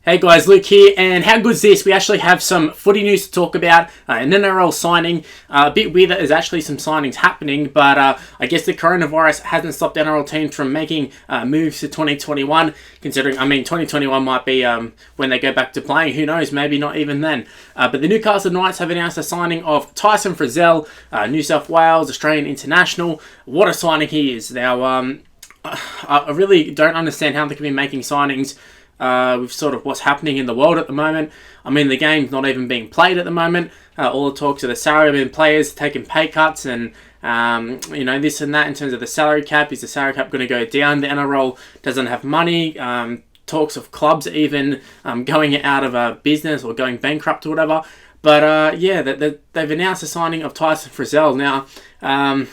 Hey guys, Luke here, and how good's this? We actually have some footy news to talk about, an NRL signing. A bit weird that there's actually some signings happening, but I guess the coronavirus hasn't stopped NRL teams from making moves to 2021, considering, 2021 might be when they go back to playing. Who knows, maybe not even then. But the Newcastle Knights have announced the signing of Tyson Frizell, New South Wales, Australian international. What a signing he is. Now, I really don't understand how they can be making signings with sort of what's happening in the world at the moment. The game's not even being played at the moment. All the talks of the salary and players taking pay cuts and this and that in terms of the salary cap. Is the salary cap going to go down? The NRL doesn't have money. Talks of clubs even going out of a business or going bankrupt or whatever. But they've announced the signing of Tyson Frizell. Now,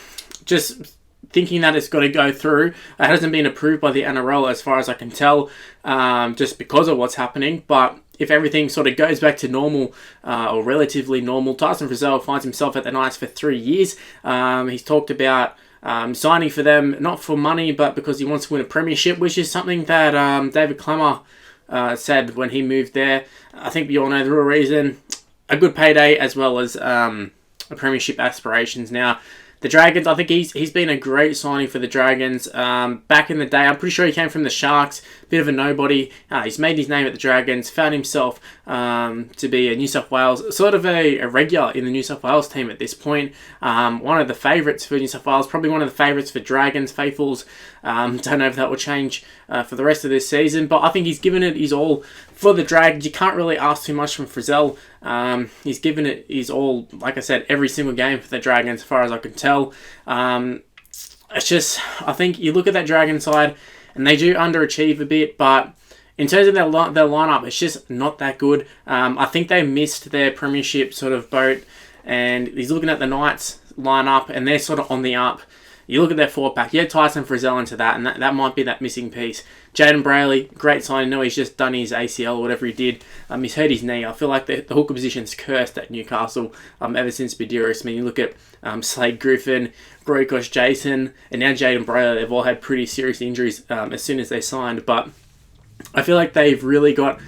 just thinking that it's got to go through. It hasn't been approved by the NRL as far as I can tell, just because of what's happening. But if everything sort of goes back to normal, or relatively normal, Tyson Frizell finds himself at the Knights for 3 years. He's talked about signing for them, not for money, but because he wants to win a premiership, which is something that David Clemmer said when he moved there. I think we all know the real reason. A good payday as well as a premiership aspirations. Now, the Dragons, I think he's been a great signing for the Dragons. Back in the day, I'm pretty sure he came from the Sharks, bit of a nobody. He's made his name at the Dragons, found himself to be a New South Wales, sort of a regular in the New South Wales team at this point. One of the favourites for New South Wales, probably one of the favourites for Dragons faithfuls. Don't know if that will change for the rest of this season, but I think he's given it his all for the Dragons. You can't really ask too much from Frizell. He's given it his all, like I said, every single game for the Dragons, as far as I can tell. It's just, I think you look at that Dragon side, and they do underachieve a bit, but in terms of their lineup, it's just not that good. I think they missed their premiership sort of boat, and he's looking at the Knights lineup, and they're sort of on the up. You look at their four-pack, you had Tyson Frizell into that, and that might be that missing piece. Jaden Brayley, great sign. I know he's just done his ACL or whatever he did. He's hurt his knee. I feel like the hooker position's cursed at Newcastle ever since Badiris. You look at Slade Griffin, Groikosh Jason, and now Jaden Brayley. They've all had pretty serious injuries as soon as they signed. But I feel like they've really got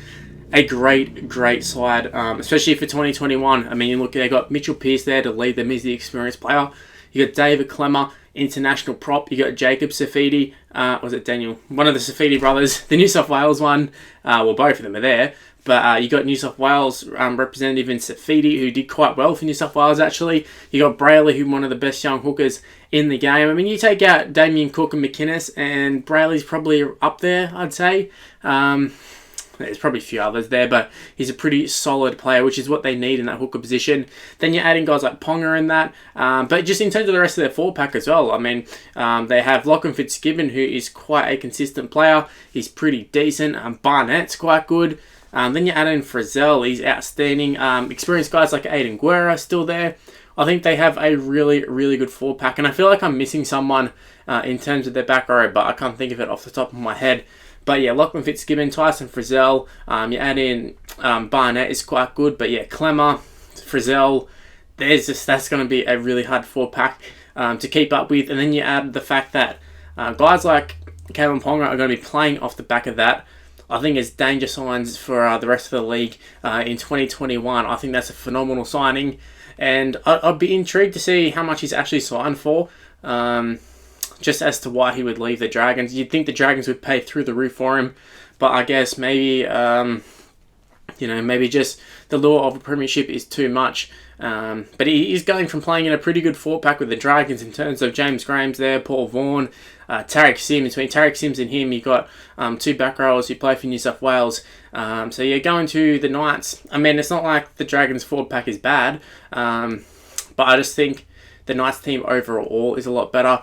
a great side, especially for 2021. You look, they got Mitchell Pearce there to lead them as the experienced player. You got David Clemmer, international prop. You got Jacob Safidi. Was it Daniel? One of the Safidi brothers. The New South Wales one. Both of them are there. But you got New South Wales representative in Safidi, who did quite well for New South Wales, actually. You got Brayley, who's one of the best young hookers in the game. You take out Damien Cook and McInnes, and Brayley's probably up there, I'd say. There's probably a few others there, but he's a pretty solid player, which is what they need in that hooker position. Then you're adding guys like Ponga in that. But just in terms of the rest of their four-pack as well, they have Lachlan Fitzgibbon, who is quite a consistent player. He's pretty decent. Barnett's quite good. Then you add in Frizell. He's outstanding. Experienced guys like Aiden Guerra still there. I think they have a really good four-pack, and I feel like I'm missing someone in terms of their back row, but I can't think of it off the top of my head. But yeah, Lachlan Fitzgibbon, Tyson Frizell, you add in Barnett is quite good, but yeah, Clemmer, Frizell, that's going to be a really hard four-pack to keep up with. And then you add the fact that guys like Kalen Ponga are going to be playing off the back of that. I think it's danger signs for the rest of the league in 2021. I think that's a phenomenal signing, and I'd be intrigued to see how much he's actually signed for. Just as to why he would leave the Dragons. You'd think the Dragons would pay through the roof for him, but I guess maybe, maybe just the lure of a premiership is too much. But he is going from playing in a pretty good four-pack with the Dragons in terms of James Graham's there, Paul Vaughan, Tarek Sims. Between Tarek Sims and him, you've got two back rowers who play for New South Wales. So you're going to the Knights. It's not like the Dragons four-pack is bad, but I just think the Knights team overall is a lot better.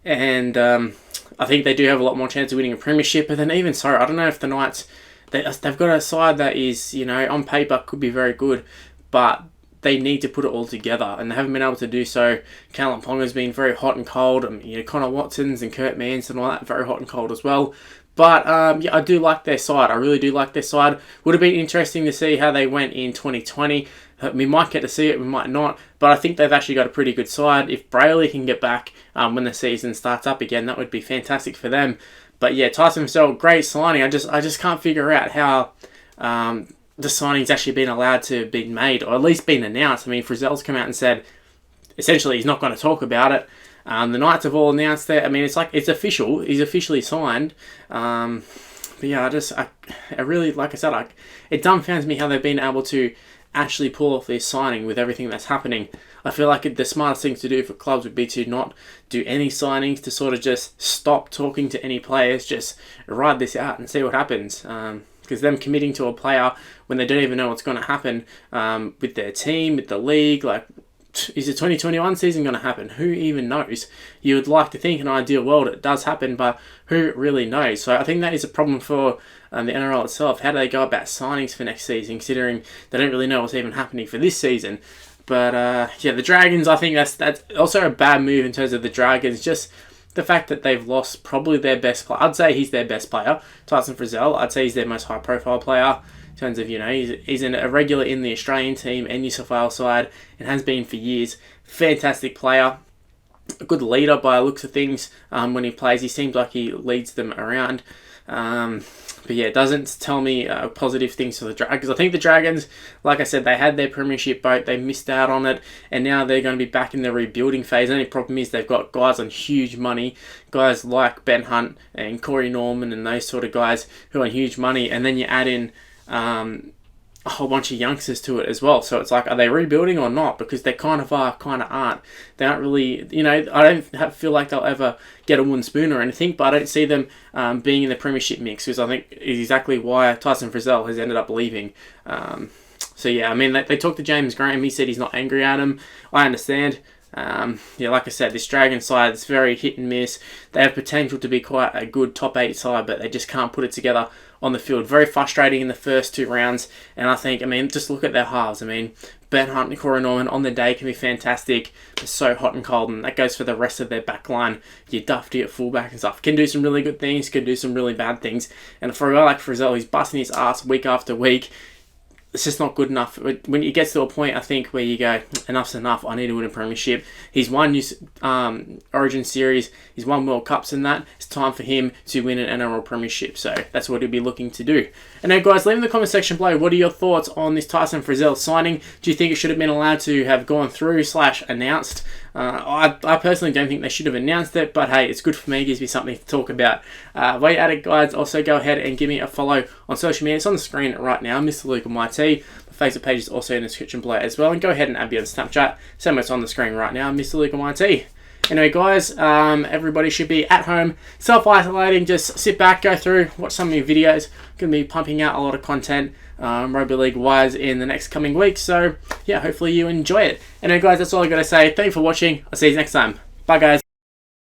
And I think they do have a lot more chance of winning a premiership. But then even so, I don't know if the Knights, they've got a side that is, on paper could be very good, but they need to put it all together, and they haven't been able to do so. Kalen Ponga's been very hot and cold. Connor Watson's and Kurt Mans and all that, very hot and cold as well. But I do like their side. I really do like their side. Would have been interesting to see how they went in 2020. We might get to see it, we might not. But I think they've actually got a pretty good side. If Brayley can get back when the season starts up again, that would be fantastic for them. But yeah, Tyson Frizell, great signing. I just can't figure out how the signing's actually been allowed to be made, or at least been announced. I mean, Frizell's come out and said essentially he's not going to talk about it. The Knights have all announced that. I mean, it's like it's official. He's officially signed. But yeah, I really, like I said, it dumbfounds me how they've been able to actually pull off this signing with everything that's happening. I feel like the smartest thing to do for clubs would be to not do any signings, to sort of just stop talking to any players, just ride this out and see what happens. Because them committing to a player when they don't even know what's going to happen with their team, with the league, like, is the 2021 season going to happen? Who even knows? You would like to think in an ideal world it does happen, but who really knows? So I think that is a problem for the NRL itself. How do they go about signings for next season, considering they don't really know what's even happening for this season? But yeah, the Dragons, I think that's also a bad move in terms of the Dragons. Just the fact that they've lost probably their best player. I'd say he's their best player, Tyson Frizell. I'd say he's their most high-profile player. In terms of, he's a regular in the Australian team and New South Wales side and has been for years. Fantastic player. A good leader by the looks of things. When he plays, he seems like he leads them around. But yeah, it doesn't tell me positive things for the Dragons. I think the Dragons, like I said, they had their premiership boat. They missed out on it. And now they're going to be back in the rebuilding phase. The only problem is they've got guys on huge money. Guys like Ben Hunt and Corey Norman and those sort of guys who are on huge money. And then you add in a whole bunch of youngsters to it as well. So it's like, are they rebuilding or not? Because they kind of are, kind of aren't. They aren't really, I don't feel like they'll ever get a wooden spoon or anything, but I don't see them being in the premiership mix, because I think is exactly why Tyson Frizell has ended up leaving. So yeah, I mean, they talked to James Graham. He said he's not angry at him. I understand. Yeah, like I said, this Dragon side is very hit and miss. They have potential to be quite a good top 8 side, but they just can't put it together on the field. Very frustrating in the first 2 rounds, and I think, just look at their halves. Ben Hunt and Corey Norman on the day can be fantastic. They're so hot and cold, and that goes for the rest of their back line. Your Dufty at fullback and stuff can do some really good things, can do some really bad things. And for a guy like Frizell, he's busting his ass week after week. It's just not good enough. When it gets to a point, I think, where you go, enough's enough, I need to win a premiership. He's won Origin Series, he's won World Cups and that. It's time for him to win an NRL premiership. So that's what he'll be looking to do. And now, guys, leave in the comment section below, what are your thoughts on this Tyson Frizell signing? Do you think it should have been allowed to have gone through / announced? I personally don't think they should have announced it, but hey, it's good for me. It gives me something to talk about. While you're at it, guys, also go ahead and give me a follow on social media. It's on the screen right now, Mr. Luke on my team. My Facebook page is also in the description below as well. And go ahead and add me on Snapchat. Same way it's on the screen right now, Mr. Luke on my team. Anyway, guys, everybody should be at home, self-isolating. Just sit back, go through, watch some of your videos. Going to be pumping out a lot of content, rugby league-wise, in the next coming weeks. So, yeah, hopefully you enjoy it. Anyway, guys, that's all I got to say. Thank you for watching. I'll see you next time. Bye, guys.